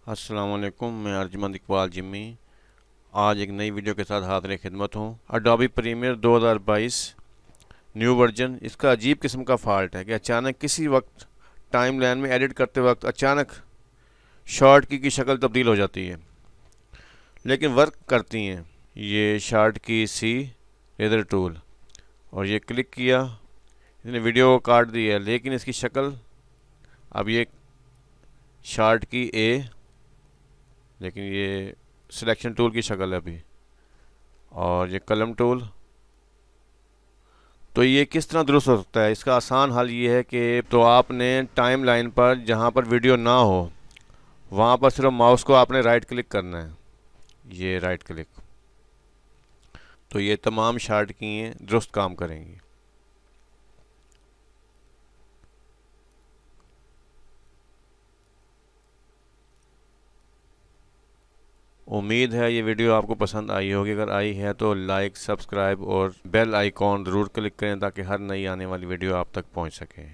अस्सलाम वालेकुम, मैं अर्जमंद इकबाल जिम्मी आज एक नई वीडियो के साथ हाज़िर खिदमत हूँ। अडोबी प्रीमियर 2022 न्यू वर्जन, इसका अजीब किस्म का फ़ॉल्ट है कि अचानक किसी वक्त टाइम लाइन में एडिट करते वक्त अचानक शॉर्ट की शक्ल तब्दील हो जाती है, लेकिन वर्क करती हैं। ये शॉर्ट की सी रेजर टूल, और ये क्लिक किया, इसने वीडियो को काट दिया, लेकिन इसकी शक्ल अब ये शॉर्ट की ए, लेकिन ये सिलेक्शन टूल की शक्ल है अभी, और ये कलम टूल। तो ये किस तरह दुरुस्त हो सकता है? इसका आसान हल ये है कि तो आपने टाइम लाइन पर जहाँ पर वीडियो ना हो वहाँ पर सिर्फ माउस को आपने राइट क्लिक करना है, ये राइट क्लिक, तो ये तमाम शॉर्ट की हैं दुरुस्त काम करेंगी। उम्मीद है ये वीडियो आपको पसंद आई होगी। अगर आई है तो लाइक, सब्सक्राइब और बेल आइकॉन ज़रूर क्लिक करें ताकि हर नई आने वाली वीडियो आप तक पहुंच सके।